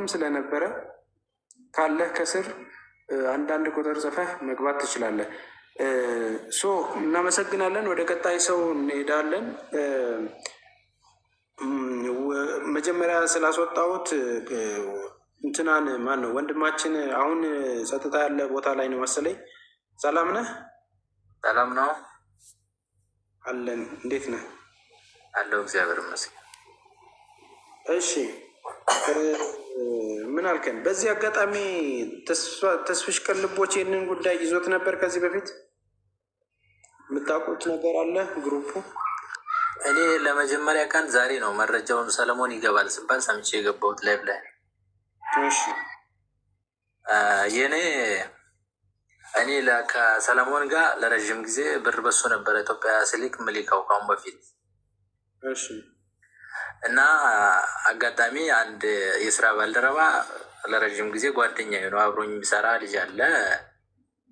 ስለነበረ ካለህ ከስር አንዳንድ ቁጥር ጽፈህ መግባት ትችላለህ። እናመሰግናለን። ወደ ቀጣይ ሰው እንሄዳለን። መጀመሪያ ስላስወጣሁት እንትናን ማን ነው ወንድማችን? አሁን ጸጥታ ያለ ቦታ ላይ ነው መሰለኝ። ሰላም ነህ? ሰላም ነው አለን። እንዴት ነህ? አለው እግዚአብሔር ይመስገን። እሺ ምን አልከን? በዚህ አጋጣሚ ተስፍሽ ቅልቦች ይህንን ጉዳይ ይዞት ነበር ከዚህ በፊት የምታውቁት ነገር አለ? ግሩፑ እኔ ለመጀመሪያ ቀን ዛሬ ነው መረጃውን ሰለሞን ይገባል ስባል ሰምቼ የገባሁት ላይቭ ላይ። እሺ እኔ ከሰለሞን ጋር ለረዥም ጊዜ ብር በሱ ነበረ ኢትዮጵያ ስሊክ ምሊካው ካሁን በፊት። እሺ እና አጋጣሚ አንድ የስራ ባልደረባ ለረዥም ጊዜ ጓደኛ ነው አብሮኝ የሚሰራ ልጅ አለ።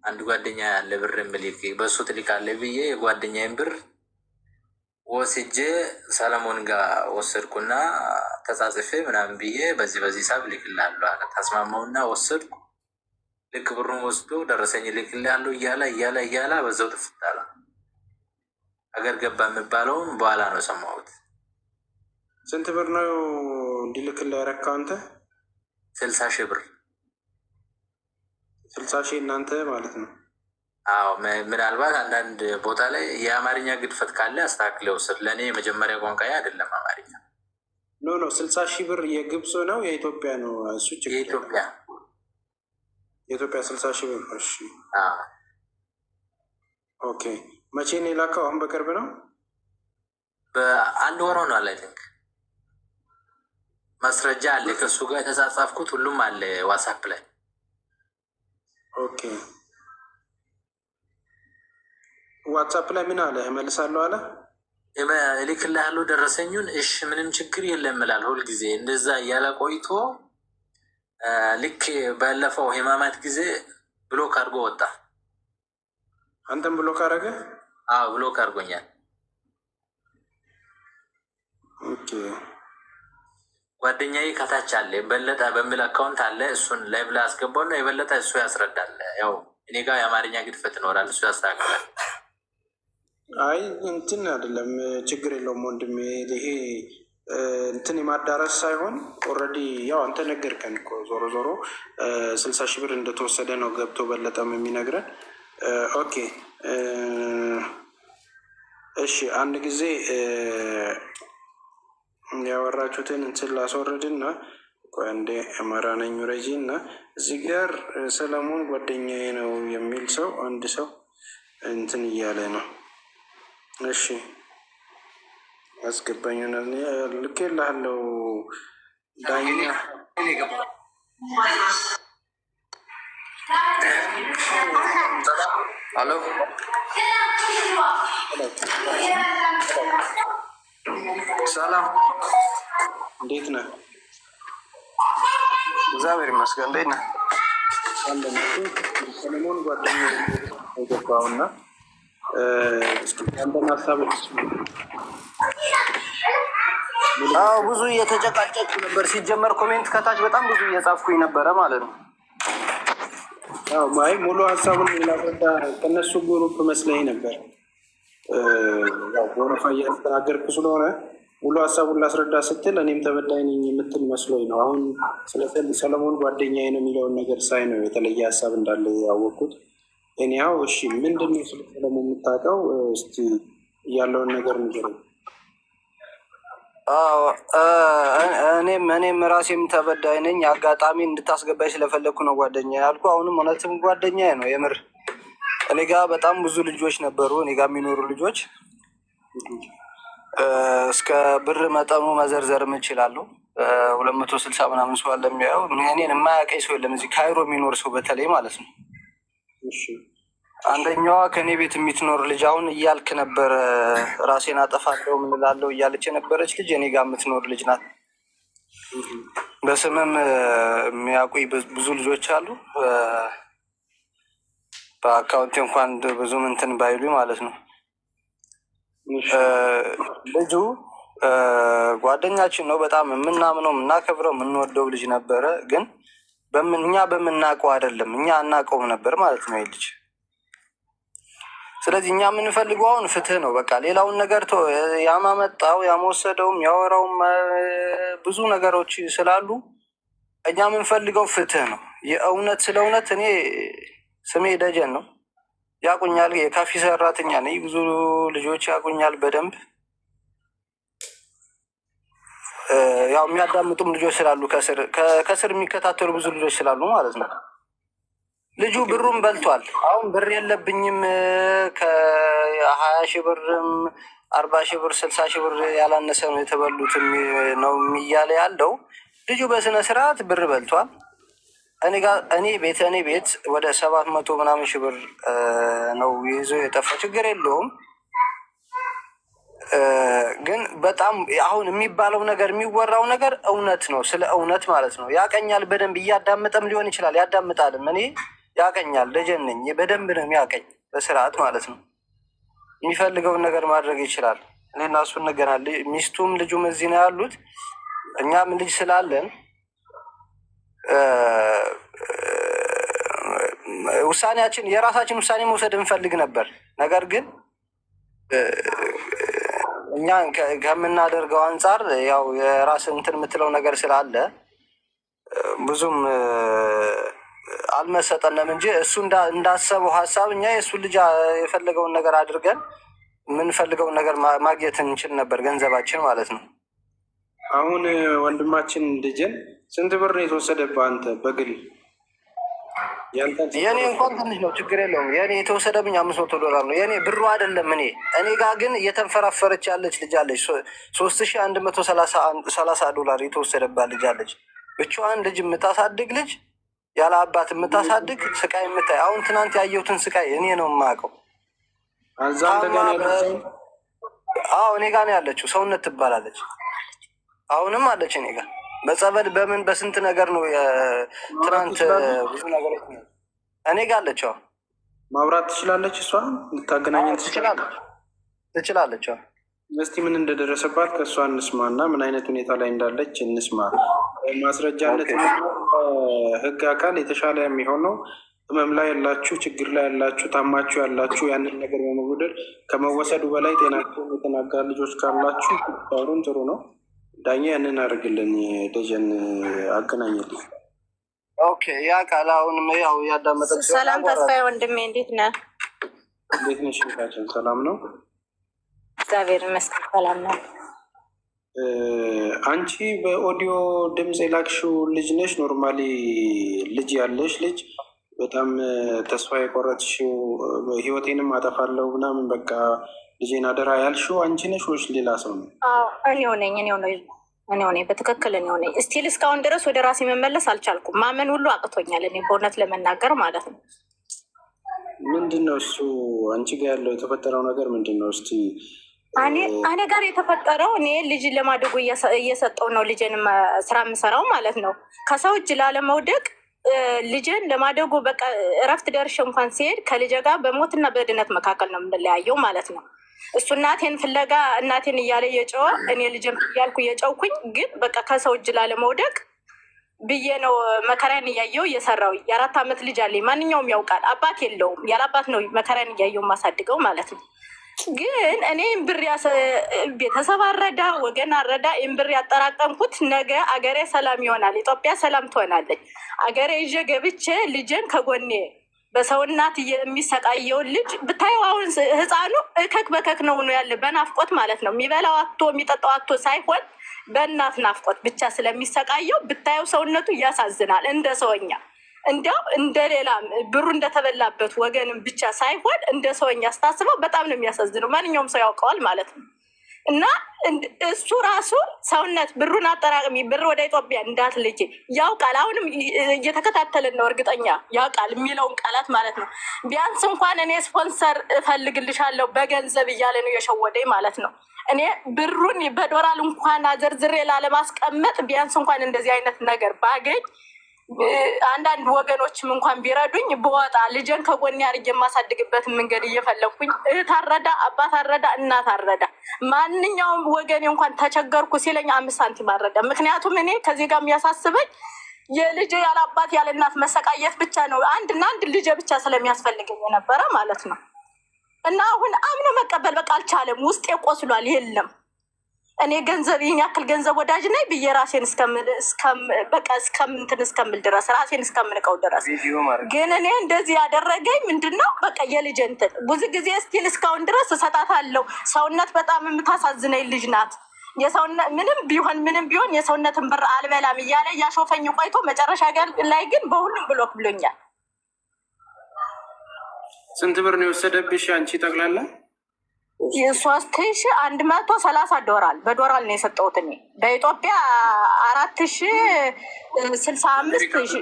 አንድ ጓደኛ ያለ ብር ምሊክ በሱ ትልካለ ብዬ የጓደኛዬን ብር ወስጄ ሰለሞን ጋር ወሰድኩና ተጻጽፌ ምናምን ብዬ በዚህ ሳብ ልክልሃለሁ አለ። ተስማማውና ወሰድኩ። ልክ ብሩን ወስዶ ደረሰኝ ልክልሃለሁ እያለ በዛው ጥፍጣላ አገር ገባ የሚባለውን በኋላ ነው ሰማሁት። ስንት ብር ነው እንዲልክልህ ያረካው አንተ? 60,000 ብር። 60,000 እናንተ ማለት ነው? አዎ ምናልባት አንዳንድ ቦታ ላይ የአማርኛ ግድፈት ካለ አስተካክለ ውሰድ። ለእኔ የመጀመሪያ ቋንቋዬ አይደለም አማርኛ። ኖ 60,000 ብር የግብፅ ነው የኢትዮጵያ ነው? እሱ የኢትዮጵያ 60,000 ብር። እሺ ኦኬ። መቼ ነው የላከው? አሁን በቅርብ ነው? በአንድ ወር ሆኗል። አይ ቲንክ ማስረጃ አለ ከሱ ጋር የተጻጻፍኩት ሁሉም አለ ዋትስአፕ ላይ። ኦኬ ዋትስአፕ ላይ ምን አለ? እመልሳለሁ አለ። እልክልሃለሁ ደረሰኙን። እሺ ምንም ችግር የለም እላለሁ ሁልጊዜ። እንደዛ እያለ ቆይቶ ልክ ባለፈው ህማማት ጊዜ ብሎክ አድርጎ ወጣ። አንተም ብሎክ አደረገ? አዎ ብሎክ አድርጎኛል። ኦኬ ጓደኛዬ ከታች አለ በለጠ በሚል አካውንት አለ። እሱን ላይቭ ላይ አስገባውና የበለጠ እሱ ያስረዳል። ያው እኔ ጋር የአማርኛ ግድፈት ይኖራል፣ እሱ ያስተካክላል። አይ እንትን አይደለም፣ ችግር የለውም ወንድሜ። ይሄ እንትን የማዳረስ ሳይሆን ኦልሬዲ ያው አንተ ነገርከን እኮ ዞሮ 60,000 ብር እንደተወሰደ ነው ገብቶ በለጠም የሚነግረን። ኦኬ እሺ አንድ ጊዜ ያወራችሁትን እንትን ላስወርድና እንደ አማራ ነኝ ረጂ እና እዚህ ጋር ሰለሞን ጓደኛዬ ነው የሚል ሰው አንድ ሰው እንትን እያለ ነው። እሺ አስገባኝ ልኬልሃለሁ። ዳኛ ሄሎ ሰላም፣ እንዴት ነህ? እግዚአብሔር ይመስገን። እንዴት ነህ? ሰለሞን ጓደኛ የገባውና አንተን ሀሳብ ብዙ እየተጨቃጨቁ ነበር። ሲጀመር ኮሜንት ከታች በጣም ብዙ እየጻፍኩኝ ነበረ ማለት ነው። ማይ ሙሉ ሀሳቡን ላስረዳ ከነሱ ግሩፕ መስለኝ ነበር። በሆነፋ እያስተናገርኩ ስለሆነ ሙሉ ሀሳቡን ላስረዳ ስትል እኔም ተበዳይ ነኝ የምትል መስሎኝ ነው። አሁን ስለ ሰለሞን ጓደኛዬ ነው የሚለውን ነገር ሳይ ነው የተለየ ሀሳብ እንዳለ ያወቅኩት። እኔው እሺ ምንድን ነው ስለ ሰለሞን የምታውቀው? እስቲ ያለውን ነገር ንገረኝ። እኔም ራሴም ተበዳይ ነኝ። አጋጣሚ እንድታስገባኝ ስለፈለግኩ ነው ጓደኛ ያልኩ። አሁንም እውነትም ጓደኛ ነው የምር። እኔ ጋር በጣም ብዙ ልጆች ነበሩ፣ እኔ ጋር የሚኖሩ ልጆች። እስከ ብር መጠኑ መዘርዘርም እችላለሁ። 260 ምናምን ሰው አለ የሚያየው። እኔን የማያውቀኝ ሰው የለም እዚህ ካይሮ የሚኖር ሰው በተለይ ማለት ነው። አንደኛዋ ከእኔ ቤት የምትኖር ልጅ አሁን እያልክ ነበረ ራሴን አጠፋለሁ ምን እላለሁ እያለች የነበረች ልጅ እኔ ጋር የምትኖር ልጅ ናት። በስምም የሚያውቁኝ ብዙ ልጆች አሉ። በአካውንቴ እንኳን ብዙም እንትን ባይሉ ማለት ነው። ልጁ ጓደኛችን ነው። በጣም የምናምነው የምናከብረው የምንወደው ልጅ ነበረ። ግን እኛ በምናውቀው አይደለም፣ እኛ አናውቀውም ነበር ማለት ነው ልጅ። ስለዚህ እኛ የምንፈልገው አሁን ፍትህ ነው። በቃ ሌላውን ነገር ያማመጣው ያመወሰደውም ያወራውም ብዙ ነገሮች ስላሉ እኛ የምንፈልገው ፍትህ ነው። የእውነት ስለ እውነት እኔ ስሜ ደጀን ነው፣ ያቁኛል። የካፌ ሰራተኛ ነኝ። ብዙ ልጆች ያቁኛል በደንብ ያው የሚያዳምጡም ልጆች ስላሉ ከስር የሚከታተሉ ብዙ ልጆች ስላሉ ማለት ነው። ልጁ ብሩን በልቷል። አሁን ብር የለብኝም ከ20 ሺህ ብርም 40 ሺህ ብር 60 ሺህ ብር ያላነሰ ነው የተበሉት ነው እያለ ያለው ልጁ በስነ ስርዓት ብር በልቷል። እኔ ቤት ወደ 700 ምናምን ሺህ ብር ነው ይዞ የጠፋ። ችግር የለውም ግን በጣም አሁን የሚባለው ነገር የሚወራው ነገር እውነት ነው። ስለ እውነት ማለት ነው። ያቀኛል በደንብ እያዳመጠም ሊሆን ይችላል ያዳምጣልም። እኔ ያቀኛል ደጀን ነኝ። በደንብ ነው የሚያቀኝ በስርዓት ማለት ነው። የሚፈልገውን ነገር ማድረግ ይችላል። እኔና እሱ እንገናል። ሚስቱም ልጁም እዚህ ነው ያሉት። እኛም ልጅ ስላለን ውሳኔያችን የራሳችን ውሳኔ መውሰድ እንፈልግ ነበር። ነገር ግን እኛ ከምናደርገው አንጻር ያው የራስ እንትን የምትለው ነገር ስላለ ብዙም አልመሰጠንም እንጂ እሱ እንዳሰበው ሀሳብ እኛ የእሱ ልጅ የፈለገውን ነገር አድርገን የምንፈልገውን ነገር ማግኘት እንችል ነበር፣ ገንዘባችን ማለት ነው። አሁን ወንድማችን ልጅን ስንት ብር ነው የተወሰደብህ አንተ በግል? የእኔ እንኳን ትንሽ ነው፣ ችግር የለውም። የእኔ የተወሰደብኝ $500 ነው። የእኔ ብሩ አይደለም። እኔ ጋር ግን እየተንፈራፈረች ያለች ልጅ አለች። $3130 የተወሰደባት ልጅ አለች። ብቻዋን ልጅ የምታሳድግ ልጅ ያለ አባት የምታሳድግ ስቃይ የምታይ። አሁን ትናንት ያየሁትን ስቃይ እኔ ነው የማውቀው። እኔ ጋር ነው ያለችው። ሰውነት ትባላለች። አሁንም አለች እኔ ጋር በጸበል በምን በስንት ነገር ነው ትናንት ብዙ ነገሮች እኔ ጋር አለችው። ማብራት ትችላለች። እሷ ልታገናኘን ትችላለች። እስቲ ምን እንደደረሰባት ከእሷ እንስማ እና ምን አይነት ሁኔታ ላይ እንዳለች እንስማ። ማስረጃነት ህግ አካል የተሻለ የሚሆነው ህመም ላይ ያላችሁ፣ ችግር ላይ ያላችሁ፣ ታማችሁ ያላችሁ ያንን ነገር በመጉደል ከመወሰዱ በላይ ጤናቸውን የተናጋ ልጆች ካላችሁ ባሩን ጥሩ ነው። ዳኛ ያንን አድርግልን። ደጀን አገናኝልኝ። ኦኬ ያ ቃል አሁንም ያው ያዳመጠ። ሰላም ተስፋዬ ወንድሜ፣ እንዴት ነህ? እንዴት ነሽ? ሽታችን ሰላም ነው? እግዚአብሔር ይመስገን ሰላም ነው። አንቺ በኦዲዮ ድምፅ የላክሽው ልጅ ነሽ? ኖርማሊ ልጅ ያለሽ ልጅ በጣም ተስፋ የቆረጥሽው ህይወቴንም አጠፋለሁ ምናምን በቃ ልጄን አደራ ያልሽው አንቺ ነሽ ወይስ ሌላ ሰው ነው? እኔው ነኝ። በትክክል እኔው ነኝ። እስቲል እስካሁን ድረስ ወደ ራሴ መመለስ አልቻልኩም። ማመን ሁሉ አቅቶኛል። እኔ በእውነት ለመናገር ማለት ነው። ምንድን ነው እሱ አንቺ ጋር ያለው የተፈጠረው ነገር ምንድን ነው? እስቲ እኔ ጋር የተፈጠረው እኔ ልጅ ለማደጎ እየሰጠው ነው ልጅን ስራ የምሰራው ማለት ነው። ከሰው እጅ ላለመውደቅ ልጅን ለማደጎ በቃ እረፍት ደርሼ እንኳን ሲሄድ ከልጅ ጋር በሞትና በድነት መካከል ነው የምንለያየው ማለት ነው። እሱ እናቴን ፍለጋ እናቴን እያለ እየጨወ እኔ ልጅን እያልኩ እየጨውኩኝ፣ ግን በቃ ከሰው እጅ ላለመውደቅ ብዬ ነው መከራን እያየው እየሰራው። የ4 ዓመት ልጅ አለኝ። ማንኛውም ያውቃል። አባት የለውም። ያለ አባት ነው መከራን እያየው የማሳድገው ማለት ነው። ግን እኔ ብር ቤተሰብ አረዳ ወገን አረዳ ብር ያጠራቀምኩት ነገ አገሬ ሰላም ይሆናል፣ ኢትዮጵያ ሰላም ትሆናለች። አገሬ ይዤ ገብቼ ልጅን ከጎኔ በሰው እናት የሚሰቃየውን ልጅ ብታየው አሁን ህፃኑ እከክ በከክ ነው ያለ በናፍቆት ማለት ነው። የሚበላው አቶ የሚጠጣው አቶ ሳይሆን በእናት ናፍቆት ብቻ ስለሚሰቃየው ብታየው ሰውነቱ ያሳዝናል። እንደ ሰውኛ እንዲያው እንደ ሌላ ብሩ እንደተበላበት ወገንም ብቻ ሳይሆን እንደ ሰውኛ ስታስበው በጣም ነው የሚያሳዝነው። ማንኛውም ሰው ያውቀዋል ማለት ነው። እና እሱ ራሱ ሰውነት ብሩን አጠራቅሚ ብር ወደ ኢትዮጵያ እንዳትልኪ ያውቃል። አሁንም እየተከታተልን ነው። እርግጠኛ ያውቃል የሚለውን ቃላት ማለት ነው። ቢያንስ እንኳን እኔ ስፖንሰር እፈልግልሻለሁ በገንዘብ እያለ ነው የሸወደኝ ማለት ነው። እኔ ብሩን በዶላር እንኳን አዘርዝሬ ላለማስቀመጥ ቢያንስ እንኳን እንደዚህ አይነት ነገር ባገኝ አንዳንድ ወገኖችም እንኳን ቢረዱኝ በወጣ ልጅን ከጎኔ አድርጌ የማሳድግበትን መንገድ እየፈለግኩኝ እህት አረዳ፣ አባት አረዳ፣ እናት አረዳ ማንኛውም ወገኔ እንኳን ተቸገርኩ ሲለኝ 5 ሳንቲም አልረዳም። ምክንያቱም እኔ ከዚህ ጋር የሚያሳስበኝ የልጅ ያለ አባት ያለ እናት መሰቃየት ብቻ ነው። አንድና አንድ ልጅ ብቻ ስለሚያስፈልገኝ የነበረ ማለት ነው። እና አሁን አምኖ መቀበል በቃ አልቻለም። ውስጤ ቆስሏል። የለም እኔ ገንዘብ ይህን ያክል ገንዘብ ወዳጅ ነኝ ብዬ ራሴን እስከምል ድረስ ራሴን እስከምንቀው ድረስ ግን እኔ እንደዚህ ያደረገኝ ምንድነው? በቃ የልጅ እንትን ብዙ ጊዜ ስቲል እስካሁን ድረስ እሰጣታለሁ። ሰውነት በጣም የምታሳዝነኝ ልጅ ናት። ምንም ቢሆን የሰውነትን ብር አልበላም እያለ እያሾፈኝ ቆይቶ መጨረሻ ላይ ግን በሁሉም ብሎክ ብሎኛል። ስንት ብር ነው የወሰደብሽ አንቺ ጠቅላላ? 3130 ዶላር በዶላር ነው የሰጠሁት እኔ። በኢትዮጵያ 4065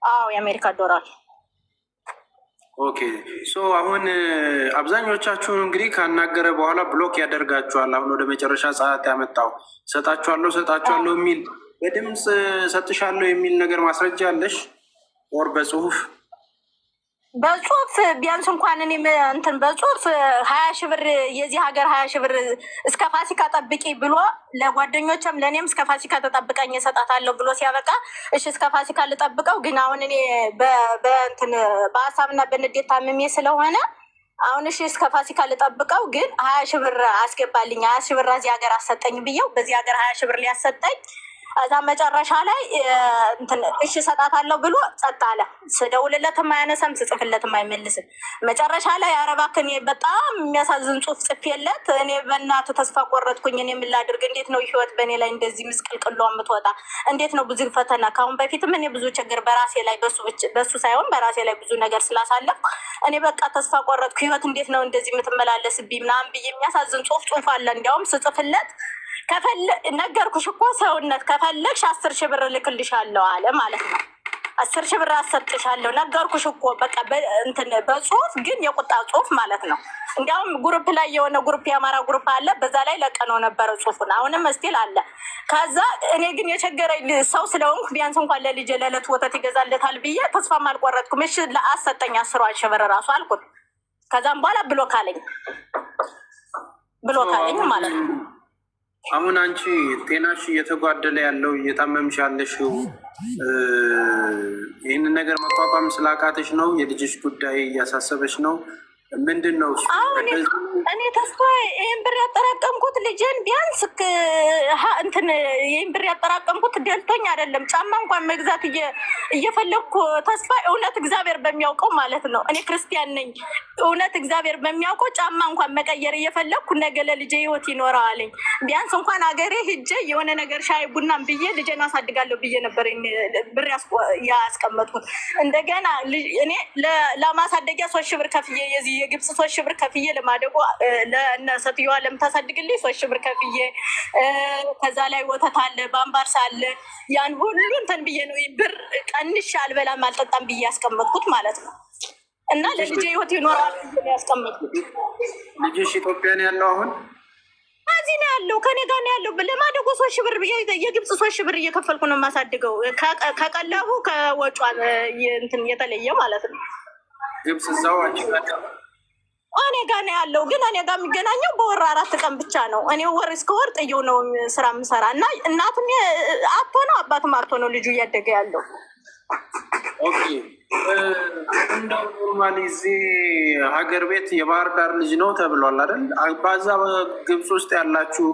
አዎ የአሜሪካ ዶላር። ኦኬ ሶ አሁን አብዛኞቻችሁን እንግዲህ ካናገረ በኋላ ብሎክ ያደርጋችኋል። አሁን ወደ መጨረሻ ሰዓት ያመጣው ሰጣችኋለሁ የሚል በድምፅ ሰጥሻለሁ የሚል ነገር ማስረጃ አለሽ? ወር በጽሁፍ ቢያንስ እንኳን እኔ እንትን በጽሁፍ 20 ሺህ ብር የዚህ ሀገር 20 ሺህ ብር እስከ ፋሲካ ጠብቂ ብሎ ለጓደኞችም ለእኔም እስከ ፋሲካ ተጠብቀኝ እሰጣታለሁ ብሎ ሲያበቃ እሺ እስከ ፋሲካ ልጠብቀው። ግን አሁን እኔ በሀሳብና በንዴት ታምሜ ስለሆነ አሁን እሺ እስከ ፋሲካ ልጠብቀው፣ ግን 20 ሺህ ብር አስገባልኝ 20 ሺህ ብር እዚህ ሀገር አሰጠኝ ብዬው በዚህ ሀገር 20 ሺህ ብር ሊያሰጠኝ እዛ መጨረሻ ላይ እሺ እሰጣታለሁ ብሎ ጸጥ አለ። ስደውልለትም አያነሳም፣ ስጽፍለትም አይመልስም። መጨረሻ ላይ አረባክን በጣም የሚያሳዝን ጽሁፍ ጽፌለት እኔ በእናትህ ተስፋ ቆረጥኩኝ። እኔ ምን ላድርግ? እንዴት ነው ህይወት በእኔ ላይ እንደዚህ ምስቅልቅሏ የምትወጣ? እንዴት ነው ብዙ ፈተና ከአሁን በፊትም እኔ ብዙ ችግር በራሴ ላይ በሱ ሳይሆን በራሴ ላይ ብዙ ነገር ስላሳለፍኩ እኔ በቃ ተስፋ ቆረጥኩ። ህይወት እንዴት ነው እንደዚህ የምትመላለስብኝ ምናምን ብዬ የሚያሳዝን ጽሁፍ አለ። እንዲያውም ስጽፍለት ነገርኩሽ እኮ ሰውነት ከፈለግሽ 10 ሺህ ብር ልክልሻለሁ አለ ማለት ነው። 10 ሺህ ብር አሰጥሻለሁ ነገርኩሽ እኮ በቃ በጽሁፍ ግን የቁጣ ጽሁፍ ማለት ነው። እንዲያውም ግሩፕ ላይ የሆነ ግሩፕ የአማራ ግሩፕ አለ፣ በዛ ላይ ለቀነው ነበረ ጽሁፉን። አሁንም እስቲል አለ። ከዛ እኔ ግን የቸገረኝ ሰው ስለሆንኩ ቢያንስ እንኳን ለልጅ ለዕለት ወተት ይገዛለታል ብዬ ተስፋም አልቆረጥኩም። እሺ ለአሰጠኝ 10 ሺህ ብር ራሱ አልኩት። ከዛም በኋላ ብሎክ አለኝ ማለት ነው። አሁን አንቺ ጤናሽ እየተጓደለ ያለው እየታመምሽ ያለሽው ይህንን ነገር መቋቋም ስላቃተሽ ነው? የልጅሽ ጉዳይ እያሳሰበሽ ነው? ምንድን ነው እኔ ተስፋ ይህን ብር ያጠራቀምኩት ልጅን ቢያንስ ይህን ብር ያጠራቀምኩት ደልቶኝ አይደለም። ጫማ እንኳን መግዛት እየፈለግኩ ተስፋ እውነት እግዚአብሔር በሚያውቀው ማለት ነው። እኔ ክርስቲያን ነኝ። እውነት እግዚአብሔር በሚያውቀው ጫማ እንኳን መቀየር እየፈለግኩ ነገ ለልጄ ህይወት ይኖረዋለኝ። ቢያንስ እንኳን ሀገሬ ሂጄ የሆነ ነገር ሻይ ቡናም ብዬ ልጄን አሳድጋለሁ ብዬ ነበር ብር ያስቀመጥኩት። እንደገና እኔ ለማሳደጊያ 3 ሺህ ብር ከፍዬ የግብፅ 3 ሺህ ብር ከፍዬ ለማደጎ ለሰትዮዋ ለምታሳድግልኝ 3 ሺህ ብር ከፍዬ ከዛ ላይ ወተት አለ ባምባርሳ አለ ያን ሁሉ እንትን ብዬ ነው ብር ቀንሽ አልበላም አልጠጣም ብዬ ያስቀመጥኩት ማለት ነው። እና ለልጄ ህይወት ይኖራል ብዬ ያስቀመጥኩት። ልጅሽ ኢትዮጵያ ነው ያለው? አሁን እዚህ ነው ያለው፣ ከኔ ጋር ነው ያለው። ለማደጎ 3 ሺህ ብር የግብፅ 3 ሺህ ብር እየከፈልኩ ነው የማሳድገው። ከቀለቡ ከወጯን እንትን የተለየ ማለት ነው። ግብፅ እዛው አንቺ ጋር እኔ ጋር ነው ያለው። ግን እኔ ጋር የሚገናኘው በወር 4 ቀን ብቻ ነው። እኔ ወር እስከ ወር ጥየው ነው ስራ የምሰራ እና እናቱም አቶ ነው አባቱም አቶ ነው ልጁ እያደገ ያለው። ኦኬ እንደው ኖርማሊ እዚህ ሀገር ቤት የባህር ዳር ልጅ ነው ተብሏል አይደል? በዛ ግብፅ ውስጥ ያላችሁ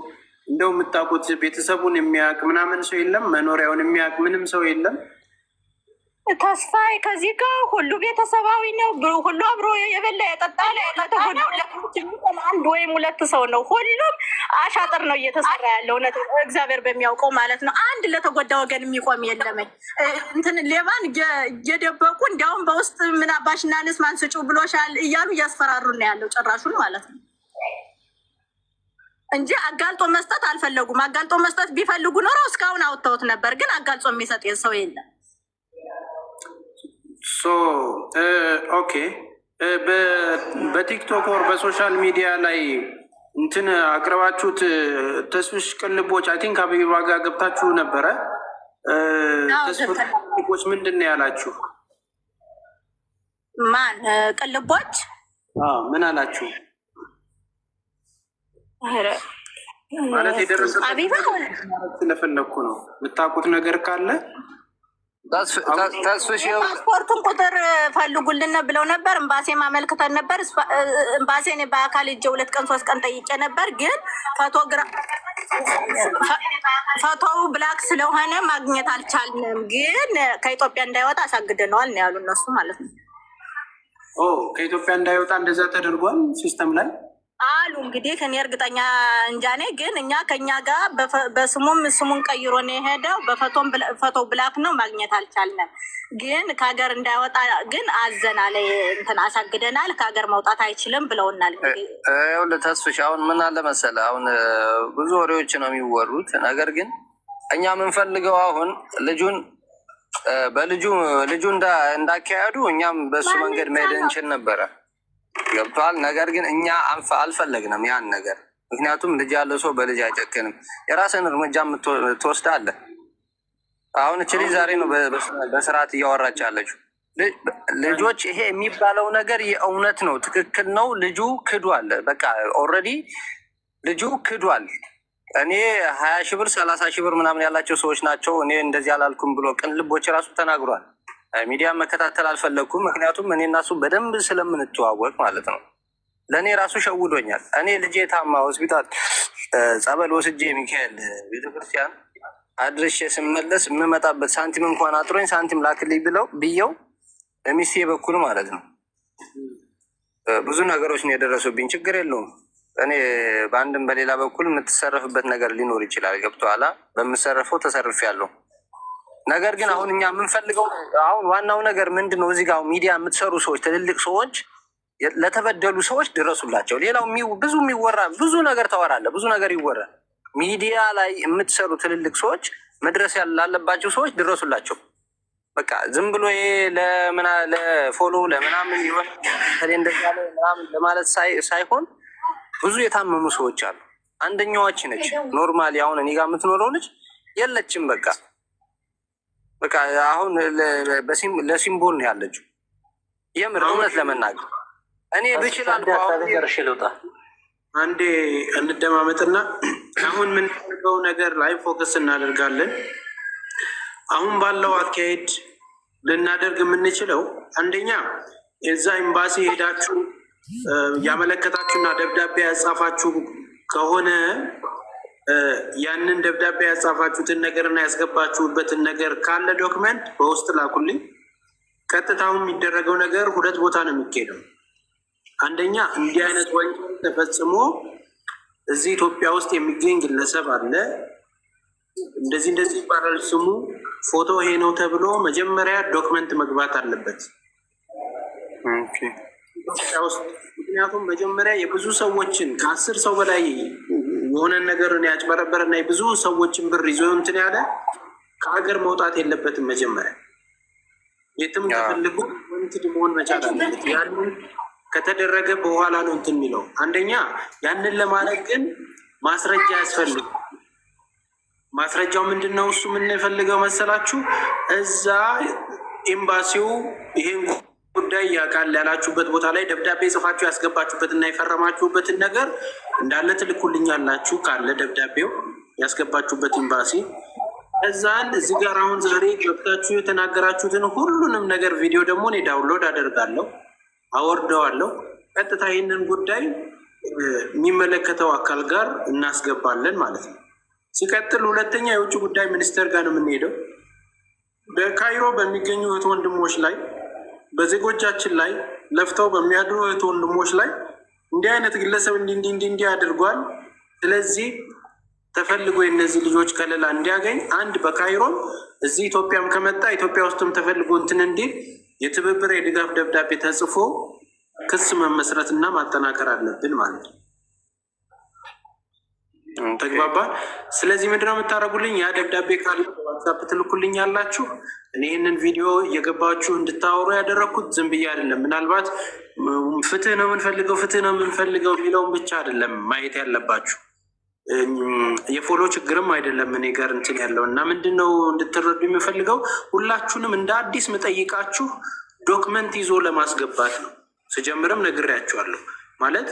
እንደው የምታውቁት ቤተሰቡን የሚያውቅ ምናምን ሰው የለም? መኖሪያውን የሚያውቅ ምንም ሰው የለም? ተስፋዬ ከዚህ ጋር ሁሉ ቤተሰባዊ ነው። ሁሉ አብሮ የበላ የጠጣ አንድ ወይም 2 ሰው ነው። ሁሉም አሻጥር ነው እየተሰራ ያለው እግዚአብሔር በሚያውቀው ማለት ነው። አንድ ለተጎዳ ወገን የሚቆም የለመኝ እንትን ሌባን እየደበቁ እንዲያውም በውስጥ ምን አባሽና ንስ ማንስጩ ብሎሻል እያሉ እያስፈራሩ ነው ያለው ጭራሹን ማለት ነው እንጂ አጋልጦ መስጠት አልፈለጉም። አጋልጦ መስጠት ቢፈልጉ ኖሮ እስካሁን አውጥተውት ነበር። ግን አጋልጦ የሚሰጥ ሰው የለም። ኦኬ በቲክቶክ ወር በሶሻል ሚዲያ ላይ እንትን አቅርባችሁት ተስፍሽ ቅልቦች አይ ቲንክ አበባ ጋር ገብታችሁ ነበረ። ተስፍሽ ቅልቦች ምንድን ነው ያላችሁ? ማን ቅልቦች? ምን አላችሁ? ማለት የደረሰበት ስለፈለኩ ነው። የምታውቁት ነገር ካለ ፓስፖርቱን ቁጥር ፈልጉልን ብለው ነበር። ኤምባሲ ማመልክተን ነበር። ኤምባሲ እኔ በአካል ሄጄ 2 ቀን 3 ቀን ጠይቄ ነበር። ግን ፎቶው ብላክ ስለሆነ ማግኘት አልቻልንም። ግን ከኢትዮጵያ እንዳይወጣ አሳግደነዋል ነው ያሉ እነሱ ማለት ነው። ከኢትዮጵያ እንዳይወጣ እንደዛ ተደርጓል ሲስተም ላይ አሉ። እንግዲህ ከኔ እርግጠኛ እንጃኔ። ግን እኛ ከኛ ጋር በስሙም ስሙን ቀይሮ ነው የሄደው። በፎቶ ብላክ ነው ማግኘት አልቻልንም። ግን ከሀገር እንዳይወጣ ግን አዘናል፣ እንትን አሳግደናል። ከሀገር መውጣት አይችልም ብለውናል። እንግዲህ ተስፍሽ አሁን ምን አለ መሰለህ፣ አሁን ብዙ ወሬዎች ነው የሚወሩት። ነገር ግን እኛ የምንፈልገው አሁን ልጁ እንዳካሄዱ እኛም በሱ መንገድ መሄድ እንችል ነበረ። ገብቷል። ነገር ግን እኛ አልፈለግንም ያን ነገር። ምክንያቱም ልጅ ያለው ሰው በልጅ አይጨክንም። የራስን እርምጃ ትወስዳለህ። አሁን እች ልጅ ዛሬ ነው በስርዓት እያወራች ያለችው። ልጆች ይሄ የሚባለው ነገር የእውነት ነው፣ ትክክል ነው። ልጁ ክዷል። በቃ ኦልሬዲ ልጁ ክዷል። እኔ 20 ሺህ ብር 30 ሺህ ብር ምናምን ያላቸው ሰዎች ናቸው እኔ እንደዚህ አላልኩም ብሎ ቅን ልቦች ራሱ ተናግሯል። ሚዲያ መከታተል አልፈለግኩም። ምክንያቱም እኔ እና እሱ በደንብ ስለምንተዋወቅ ማለት ነው። ለእኔ ራሱ ሸውዶኛል። እኔ ልጄ ታማ ሆስፒታል ጸበል ወስጄ ሚካኤል ቤተክርስቲያን አድርሼ ስመለስ የምመጣበት ሳንቲም እንኳን አጥሮኝ ሳንቲም ላክልኝ ብየው በሚስቴ በኩል ማለት ነው ብዙ ነገሮች ነው የደረሱብኝ። ችግር የለውም። እኔ በአንድም በሌላ በኩል የምትሰረፍበት ነገር ሊኖር ይችላል። ገብቶሃል? በምሰረፈው ተሰርፌያለሁ። ነገር ግን አሁን እኛ የምንፈልገው አሁን ዋናው ነገር ምንድን ነው? እዚህ ጋር ሚዲያ የምትሰሩ ሰዎች፣ ትልልቅ ሰዎች ለተበደሉ ሰዎች ድረሱላቸው። ሌላው ብዙ የሚወራ ብዙ ነገር ተወራለ፣ ብዙ ነገር ይወራል። ሚዲያ ላይ የምትሰሩ ትልልቅ ሰዎች መድረስ ላለባቸው ሰዎች ድረሱላቸው። በቃ ዝም ብሎ ይሄ ለፎሎ ለምናምን ይሆን እንደዛ ምናምን ለማለት ሳይሆን ብዙ የታመሙ ሰዎች አሉ። አንደኛዋች ነች ኖርማሊ አሁን እኔ ጋር የምትኖረው ልጅ የለችም። በቃ አሁን ለሲምቦል ነው ያለችው። የምር እውነት ለመናገር እኔ ብችል አንዴ እንደማመጥና አሁን የምንፈልገው ነገር ላይ ፎከስ እናደርጋለን። አሁን ባለው አካሄድ ልናደርግ የምንችለው አንደኛ የዛ ኤምባሲ ሄዳችሁ ያመለከታችሁና ደብዳቤ ያጻፋችሁ ከሆነ ያንን ደብዳቤ ያጻፋችሁትን ነገርና ያስገባችሁበትን ነገር ካለ ዶክመንት በውስጥ ላኩልኝ። ቀጥታውን የሚደረገው ነገር 2 ቦታ ነው የሚካሄደው። አንደኛ እንዲህ አይነት ወንጀል ተፈጽሞ እዚህ ኢትዮጵያ ውስጥ የሚገኝ ግለሰብ አለ፣ እንደዚህ ይባላል ስሙ፣ ፎቶ ይሄ ነው ተብሎ መጀመሪያ ዶክመንት መግባት አለበት ኢትዮጵያ ውስጥ። ምክንያቱም መጀመሪያ የብዙ ሰዎችን ከ10 ሰው በላይ የሆነን ነገርን ያጭበረበረና የብዙ ሰዎችን ብር ይዞ እንትን ያለ ከሀገር መውጣት የለበትም። መጀመሪያ የትም ተፈልጎ ወንትድ መሆን መቻል አለበት። ያንን ከተደረገ በኋላ ነው እንትን የሚለው። አንደኛ ያንን ለማድረግ ግን ማስረጃ ያስፈልግ። ማስረጃው ምንድን ነው? እሱ የምንፈልገው መሰላችሁ? እዛ ኤምባሲው ይሄን ጉዳይ ያውቃል ያላችሁበት ቦታ ላይ ደብዳቤ ጽፋችሁ ያስገባችሁበትና የፈረማችሁበትን ነገር እንዳለ ትልኩልኛላችሁ። ካለ ደብዳቤው ያስገባችሁበት ኤምባሲ እዛን እዚህ ጋር አሁን ዛሬ ገብታችሁ የተናገራችሁትን ሁሉንም ነገር ቪዲዮ ደግሞ እኔ ዳውንሎድ አደርጋለሁ፣ አወርደዋለሁ። ቀጥታ ይህንን ጉዳይ የሚመለከተው አካል ጋር እናስገባለን ማለት ነው። ሲቀጥል ሁለተኛ የውጭ ጉዳይ ሚኒስቴር ጋር ነው የምንሄደው። በካይሮ በሚገኙ እህት ወንድሞች ላይ በዜጎቻችን ላይ ለፍተው በሚያድሩ እህት ወንድሞች ላይ እንዲህ አይነት ግለሰብ እንዲህ አድርጓል። ስለዚህ ተፈልጎ የእነዚህ ልጆች ከለላ እንዲያገኝ አንድ በካይሮም እዚህ ኢትዮጵያም ከመጣ ኢትዮጵያ ውስጥም ተፈልጎ እንትን እንዲል የትብብር የድጋፍ ደብዳቤ ተጽፎ ክስ መመስረትና ማጠናከር አለብን ማለት ነው። ተግባባ። ስለዚህ ምንድነው የምታደርጉልኝ? ያ ደብዳቤ ካለ ዋትሳፕ ትልኩልኝ ያላችሁ። እኔ ይህንን ቪዲዮ እየገባችሁ እንድታወሩ ያደረግኩት ዝም ብዬ አይደለም። ምናልባት ፍትህ ነው የምንፈልገው የሚለውን ብቻ አይደለም ማየት ያለባችሁ። የፎሎ ችግርም አይደለም እኔ ጋር እንትን ያለው እና ምንድነው እንድትረዱ የሚፈልገው ሁላችሁንም እንደ አዲስ ምጠይቃችሁ ዶክመንት ይዞ ለማስገባት ነው። ስጀምርም ነግሬያችኋለሁ። ማለት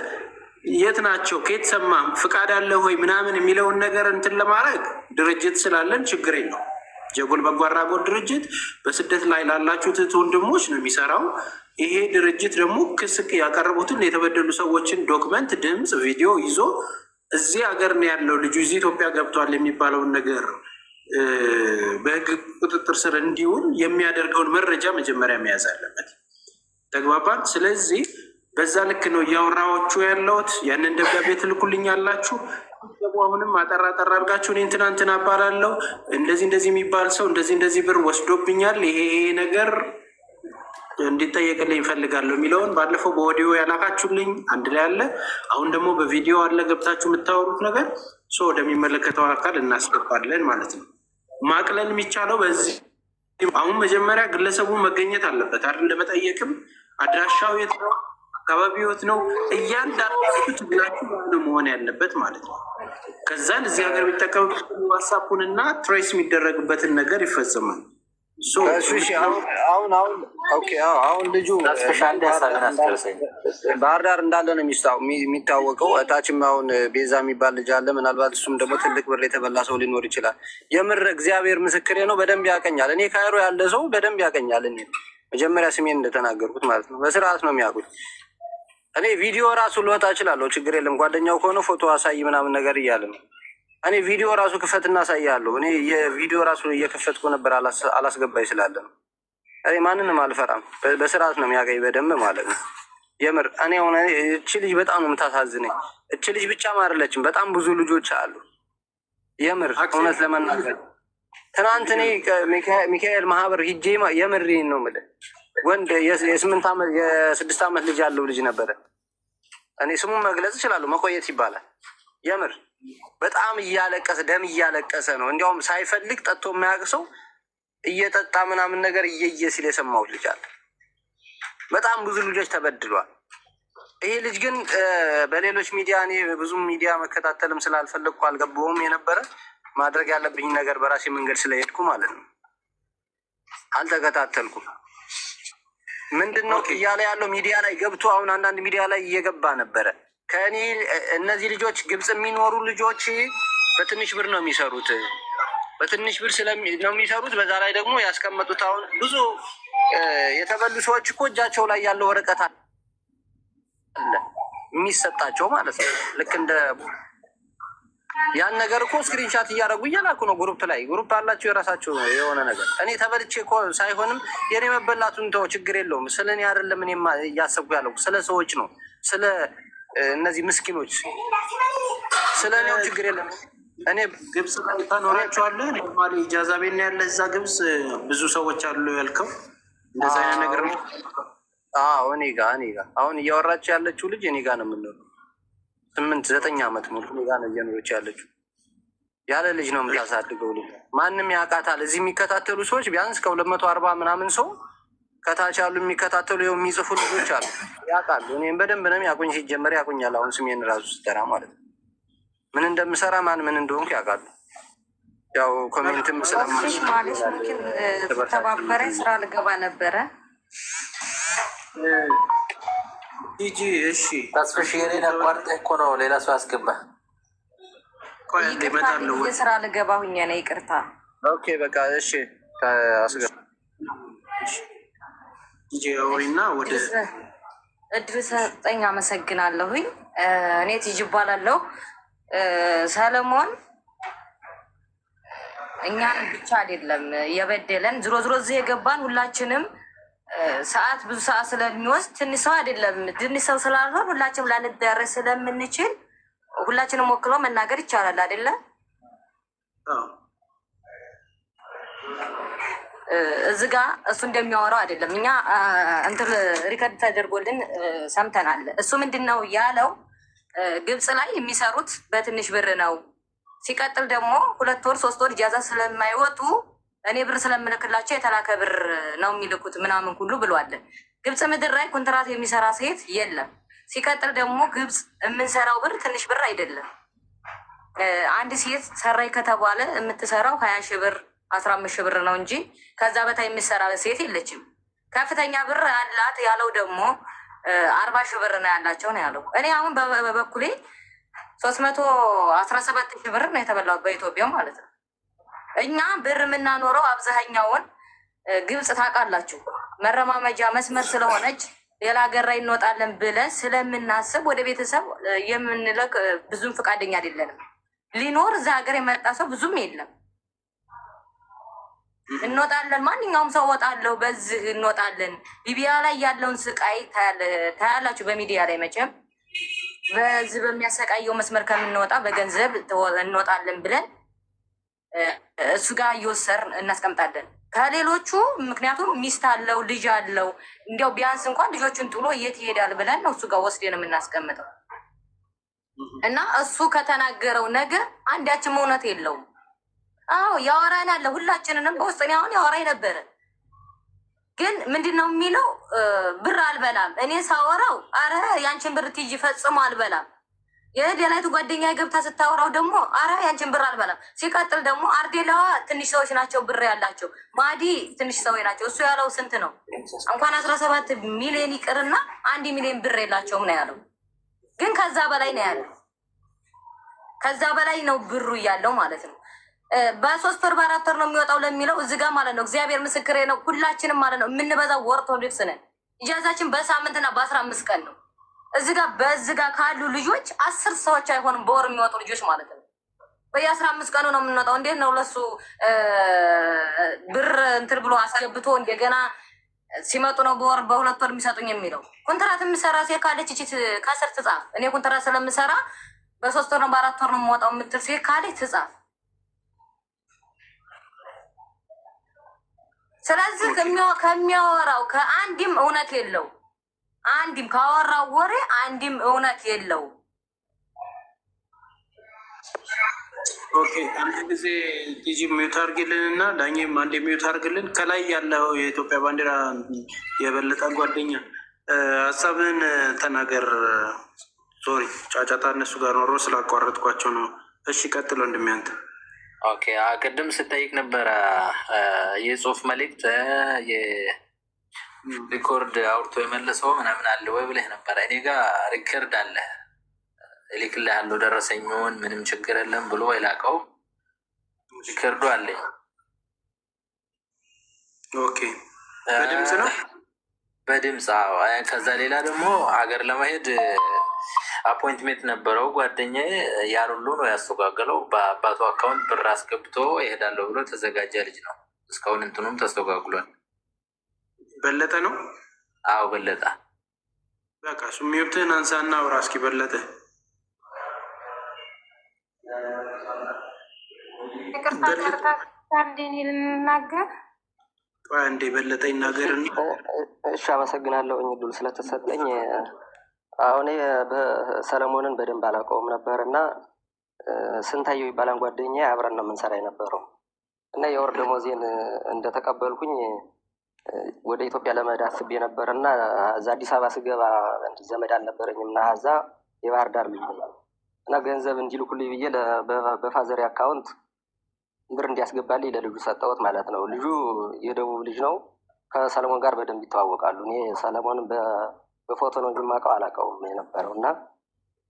የት ናቸው? ከየት ሰማህ? ፍቃድ አለ ሆይ ምናምን የሚለውን ነገር እንትን ለማድረግ ድርጅት ስላለን ችግር የለው። ጀጎል በጎ አድራጎት ድርጅት በስደት ላይ ላላችሁት እህት ወንድሞች ነው የሚሰራው። ይሄ ድርጅት ደግሞ ክስ ያቀረቡትን የተበደሉ ሰዎችን ዶክመንት፣ ድምፅ፣ ቪዲዮ ይዞ እዚህ ሀገር ነው ያለው ልጁ እዚህ ኢትዮጵያ ገብቷል የሚባለውን ነገር በህግ ቁጥጥር ስር እንዲውል የሚያደርገውን መረጃ መጀመሪያ መያዝ አለበት። ተግባባን? ስለዚህ በዛ ልክ ነው እያወራዎቹ ያለሁት። ያንን ደብዳቤ ትልኩልኝ ያላችሁ ደግሞ አሁንም አጠራ ጠራ አድርጋችሁ እኔ እንትና እባላለሁ እንደዚህ እንደዚህ የሚባል ሰው እንደዚህ ብር ወስዶብኛል፣ ይሄ ነገር እንዲጠየቅልኝ ይፈልጋለሁ የሚለውን ባለፈው በኦዲዮ ያላካችሁልኝ አንድ ላይ አለ። አሁን ደግሞ በቪዲዮ አለ። ገብታችሁ የምታወሩት ነገር ወደሚመለከተው አካል እናስገባለን ማለት ነው። ማቅለል የሚቻለው በዚህ አሁን መጀመሪያ ግለሰቡ መገኘት አለበት አይደል? ለመጠየቅም አድራሻው የት ነው፣ አካባቢው የት ነው፣ እያንዳንዱ ትግላችሁ መሆን ያለበት ማለት ነው። ከዛን እዚህ ሀገር የሚጠቀምበት ዋትሳፑን እና ትሬስ የሚደረግበትን ነገር ይፈጽማል። አሁን ልጁ ባህር ዳር እንዳለ ነው የሚታወቀው። እታችም አሁን ቤዛ የሚባል ልጅ አለ። ምናልባት እሱም ደግሞ ትልቅ ብር የተበላ ሰው ሊኖር ይችላል። የምር እግዚአብሔር ምስክሬ ነው፣ በደንብ ያቀኛል። እኔ ካይሮ ያለ ሰው በደንብ ያቀኛል። እኔ መጀመሪያ ስሜን እንደተናገርኩት ማለት ነው በስርዓት ነው የሚያውቁት። እኔ ቪዲዮ ራሱ ልወጣ እችላለሁ፣ ችግር የለም። ጓደኛው ከሆነ ፎቶ አሳይ ምናምን ነገር እያለ ነው። እኔ ቪዲዮ ራሱ ክፈት እናሳያለሁ። እኔ የቪዲዮ ራሱ እየከፈትኩ ነበር፣ አላስገባ ይችላለ ነው። እኔ ማንንም አልፈራም፣ በስርዓት ነው የሚያገኝ በደንብ ማለት ነው። የምር እኔ ሆነ እቺ ልጅ በጣም ነው የምታሳዝነኝ። እቺ ልጅ ብቻ ማርለችም፣ በጣም ብዙ ልጆች አሉ። የምር እውነት ለመናገር ትናንት እኔ ሚካኤል ማህበር ሂጄ የምር ነው የምልህ ወንድ የ6 ዓመት ልጅ ያለው ልጅ ነበረ። እኔ ስሙን መግለጽ እችላለሁ፣ መቆየት ይባላል። የምር በጣም እያለቀሰ ደም እያለቀሰ ነው። እንዲያውም ሳይፈልግ ጠጥቶ የማያውቅ ሰው እየጠጣ ምናምን ነገር እየየ ሲል የሰማሁት ልጅ አለ። በጣም ብዙ ልጆች ተበድሏል። ይሄ ልጅ ግን በሌሎች ሚዲያ እኔ ብዙም ሚዲያ መከታተልም ስላልፈለግኩ አልገባሁም የነበረ ማድረግ ያለብኝ ነገር በራሴ መንገድ ስለሄድኩ ማለት ነው አልተከታተልኩም። ምንድን ነው እያለ ያለው ሚዲያ ላይ ገብቶ አሁን አንዳንድ ሚዲያ ላይ እየገባ ነበረ። ከእኔ እነዚህ ልጆች ግብፅ የሚኖሩ ልጆች በትንሽ ብር ነው የሚሰሩት፣ በትንሽ ብር ነው የሚሰሩት። በዛ ላይ ደግሞ ያስቀመጡት አሁን ብዙ የተበሉ ሰዎች እኮ እጃቸው ላይ ያለው ወረቀት አለ የሚሰጣቸው ማለት ነው። ልክ እንደ ያን ነገር እኮ ስክሪንሻት እያደረጉ እየላኩ ነው። ግሩፕ አላቸው የራሳቸው የሆነ ነገር። እኔ ተበልቼ እኮ ሳይሆንም የኔ መበላቱን ተው፣ ችግር የለውም። ስለ እኔ አይደለም እኔ እያሰብኩ ያለው ስለ ሰዎች ነው፣ ስለ እነዚህ ምስኪኖች ስለ እኔው ችግር የለም። እኔ ግብፅ ላይ ታኖራቸዋለህ። ኖርማሊ ኢጃዛ ቤት ነው ያለ እዛ ግብፅ ብዙ ሰዎች አሉ ያልከው እንደዛ አይነት ነገር ነው። አዎ እኔ ጋር አሁን እያወራች ያለችው ልጅ እኔ ጋር ነው የምንኖረው። 8-9 ዓመት ሙሉ እኔ ጋር ነው እየኖረች ያለችው። ያለ ልጅ ነው የምታሳድገው ልጅ። ማንም ያውቃታል። እዚህ የሚከታተሉ ሰዎች ቢያንስ ከ240 ምናምን ሰው ከታች ያሉ የሚከታተሉ የሚጽፉ ልጆች አሉ፣ ያውቃሉ። እኔም በደንብ ነው ያቁኝ። ሲጀመር ያቁኛል። አሁን ስሜን ራሱ ስጠራ ማለት ነው ምን እንደምሰራ ምን እንደሆንኩ ያውቃሉ። ያው ኮሜንትም ስለማሽ ማለት ተባበረ ስራ ልገባ ነበረ ጂጂ። እሺ ተስፍሽ የኔን አቋርጠህ እኮ ነው ሌላ ሰው አስገባ። ቆይ እንደ እመጣለሁ ስራ ልገባ ሁኛ ነው። ይቅርታ። ኦኬ በቃ እሺ አስገባ ጂጂ ወይና ወደ እድል ሰጠኝ። አመሰግናለሁኝ። እኔ ቲጂ እባላለሁ። ሰለሞን እኛን ብቻ አይደለም የበደለን፣ ዝሮ እዚህ የገባን ሁላችንም ሰዓት ብዙ ሰዓት ስለሚወስድ ትንሽ ሰው አይደለም፣ ትንሽ ሰው ስላልሆን ሁላችንም ላንዳረስ ስለምንችል ሁላችንም ወክለው መናገር ይቻላል አይደለ? እዚህ ጋ እሱ እንደሚያወራው አይደለም። እኛ እንትን ሪከርድ ተደርጎልን ሰምተናል። እሱ ምንድን ነው ያለው? ግብፅ ላይ የሚሰሩት በትንሽ ብር ነው። ሲቀጥል ደግሞ 2 ወር 3 ወር ኢጃዛ ስለማይወጡ እኔ ብር ስለምልክላቸው የተላከ ብር ነው የሚልኩት ምናምን ሁሉ ብሏል። ግብፅ ምድር ላይ ኮንትራት የሚሰራ ሴት የለም። ሲቀጥል ደግሞ ግብፅ የምንሰራው ብር ትንሽ ብር አይደለም። አንድ ሴት ሰራይ ከተባለ የምትሰራው 20 ሺህ ብር 15 ሺህ ብር ነው እንጂ ከዛ በታይ የምትሰራ ሴት የለችም። ከፍተኛ ብር አላት ያለው ደግሞ 40 ሺህ ብር ነው ያላቸው ነው ያለው። እኔ አሁን በበኩሌ 317 ሺህ ብር ነው የተበላው በኢትዮጵያ ማለት ነው። እኛ ብር የምናኖረው አብዛኛውን ግብፅ ታውቃላችሁ፣ መረማመጃ መስመር ስለሆነች ሌላ ሀገር ላይ እንወጣለን ብለን ስለምናስብ ወደ ቤተሰብ የምንለቅ ብዙም ፈቃደኛ አይደለንም። ሊኖር እዛ ሀገር የመጣ ሰው ብዙም የለም። እንወጣለን፣ ማንኛውም ሰው ወጣለሁ፣ በዚህ እንወጣለን። ሊቢያ ላይ ያለውን ስቃይ ታያላችሁ በሚዲያ ላይ መቼም። በዚህ በሚያሰቃየው መስመር ከምንወጣ በገንዘብ እንወጣለን ብለን እሱ ጋር እየወሰርን እናስቀምጣለን ከሌሎቹ። ምክንያቱም ሚስት አለው ልጅ አለው። እንዲያው ቢያንስ እንኳን ልጆቹን ጥሎ የት ይሄዳል ብለን ነው እሱ ጋር ወስደን የምናስቀምጠው። እና እሱ ከተናገረው ነገር አንዳችም እውነት የለውም። አዎ ያወራን አለ ሁላችንንም በውስጥ እኔ አሁን ያወራኝ ነበረ። ግን ምንድን ነው የሚለው? ብር አልበላም። እኔ ሳወራው አረ ያንቺን ብር ትይጂ ፈጽሞ አልበላም። የደላይቱ ጓደኛ ገብታ ስታወራው ደግሞ አረ ያንቺን ብር አልበላም። ሲቀጥል ደግሞ አርዴላዋ ትንሽ ሰዎች ናቸው ብር ያላቸው፣ ማዲ ትንሽ ሰዎች ናቸው። እሱ ያለው ስንት ነው? እንኳን 17 ሚሊዮን ይቅርና 1 ሚሊዮን ብር የላቸውም ነው ያለው። ግን ከዛ በላይ ነው ያለው። ከዛ በላይ ነው ብሩ እያለው ማለት ነው። በ3 ወር በ4 ወር ነው የሚወጣው ለሚለው እዚህ ጋር ማለት ነው። እግዚአብሔር ምስክሬ ነው። ሁላችንም ማለት ነው የምንበዛው ኦርቶዶክስ ነን። ኢጃዛችን በሳምንትና በ15 ቀን ነው። እዚህ ጋር በዚህ ጋር ካሉ ልጆች 10 ሰዎች አይሆንም በወር የሚወጡ ልጆች ማለት ነው። በየ15 ቀኑ ነው የምንወጣው። እንዴት ነው ለሱ ብር እንትን ብሎ አስገብቶ እንደገና ሲመጡ ነው በወር በ2 ወር የሚሰጡኝ የሚለው? ኮንትራት የምሰራ ሴት ካለች እቺ ከስር ትጻፍ። እኔ ኮንትራት ስለምሰራ በ3 ወር ነው በ4 ወር ነው የምወጣው የምትል ሴት ካለች ትጻፍ። ስለዚህ ከሚያወራው ከአንድም እውነት የለው። አንድም ካወራው ወሬ አንድም እውነት የለው። ኦኬ አንድ ጊዜ ቲጂ ሚዩት አድርግልን እና ዳኝም አንድ ሚዩት አድርግልን። ከላይ ያለው የኢትዮጵያ ባንዲራ የበለጠ ጓደኛ ሀሳብን ተናገር። ሶሪ ጫጫታ እነሱ ጋር ኖሮ ስላቋረጥኳቸው ነው። እሺ ቀጥሎ እንደሚያንተ ኦኬ ቅድም ስጠይቅ ነበረ የጽሁፍ መልእክት የሪኮርድ አውርቶ የመለሰው ምናምን አለ ወይ ብለህ ነበረ። እኔ ጋር ሪከርድ አለ እልክልሃለሁ፣ ደረሰኝውን ምንም ችግር የለም ብሎ የላቀው ሪከርዱ አለኝ። ኦኬ በድምፅ ነው በድምፅ። ከዛ ሌላ ደግሞ ሀገር ለመሄድ አፖይንትሜንት ነበረው ጓደኛዬ። ያን ሁሉ ነው ያስተጓገለው። በአባቱ አካውንት ብር አስገብቶ ይሄዳለሁ ብሎ ተዘጋጀ ልጅ ነው። እስካሁን እንትኑም ተስተጓጉሏል። በለጠ ነው? አዎ በለጠ። በቃ እሱ ሚዩትህን አንሳና አውራ እስኪ በለጠ። እንዴ በለጠ ይናገርን። እሺ አመሰግናለሁ እድሉ ስለተሰጠኝ። አሁን በሰለሞንን በደንብ አላውቀውም ነበር እና ስንታየው ይባላል ጓደኛ አብረን ነው የምንሰራ የነበረው እና የወር ደመወዜን እንደተቀበልኩኝ ወደ ኢትዮጵያ ለመሄድ አስቤ ነበር እና እዛ አዲስ አበባ ስገባ ዘመድ አልነበረኝም እና እዛ የባህር ዳር ልጅ እና ገንዘብ እንዲልኩልኝ ብዬ በፋዘሪ አካውንት ብር እንዲያስገባልኝ ለልጁ ሰጠሁት ማለት ነው። ልጁ የደቡብ ልጅ ነው። ከሰለሞን ጋር በደንብ ይተዋወቃሉ። እኔ ሰለሞንን በፎቶ ነው እንጂ የማውቀው አላውቀውም የነበረው እና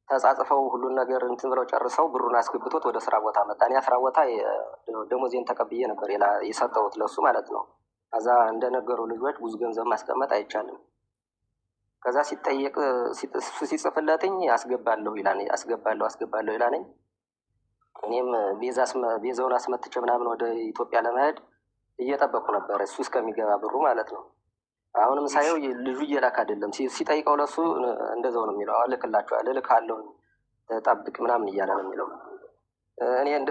ተጻጽፈው ሁሉን ነገር እንትን ብለው ጨርሰው ብሩን አስገብቶት ወደ ስራ ቦታ መጣ። እኔ ስራ ቦታ ደሞዜን ተቀብዬ ነበር የሰጠሁት ለሱ ማለት ነው። ከዛ እንደነገሩ ልጆች ብዙ ገንዘብ ማስቀመጥ አይቻልም። ከዛ ሲጠየቅ ሲጽፍለትኝ አስገባለሁ ይላነኝ። እኔም ቤዛውን አስመትቼ ምናምን ወደ ኢትዮጵያ ለመሄድ እየጠበቅኩ ነበር እሱ እስከሚገባ ብሩ ማለት ነው። አሁንም ሳየው ልጁ እየላክ አይደለም። ሲጠይቀው ለሱ እንደዛው ነው የሚለው። እልክላችኋለሁ እልካለሁ ጠብቅ ምናምን እያለ ነው የሚለው።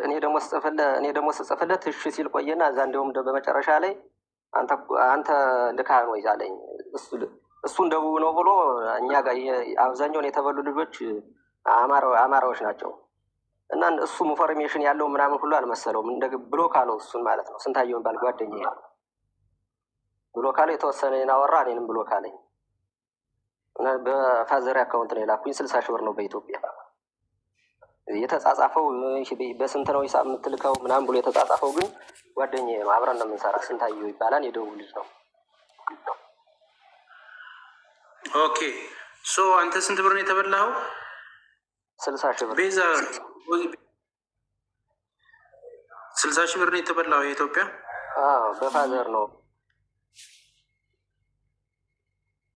እኔ ደግሞ ስጽፍለት እሺ ሲል ቆየና እዛ እንዲሁም በመጨረሻ ላይ አንተ ልካህን ወይ አለኝ። እሱን ደቡብ ነው ብሎ እኛ ጋር አብዛኛውን የተበሉ ልጆች አማራዎች ናቸው እና እሱም ኢንፎርሜሽን ያለው ምናምን ሁሉ አልመሰለውም። ብሎ ካለው እሱን ማለት ነው ስንታየውን ባል ጓደኛዬ ብሎ ካለው የተወሰነ አወራ። እኔንም ብሎ ካለኝ በፋዘሪ አካውንት ነው የላኩኝ። 60 ሺህ ብር ነው በኢትዮጵያ የተጻጻፈው። በስንት ነው ሂሳብ የምትልከው ምናምን ብሎ የተጻጻፈው ግን ጓደኛዬ ነው። አብረን ነው የምንሰራ። ስንታየው ይባላል። የደቡብ ልጅ ነው። ኦኬ ሶ አንተ ስንት ብር ነው የተበላኸው? 60,000 ብር ቤዛ 60,000 ብር ነው የተበላኸው የኢትዮጵያ? በፋዘር ነው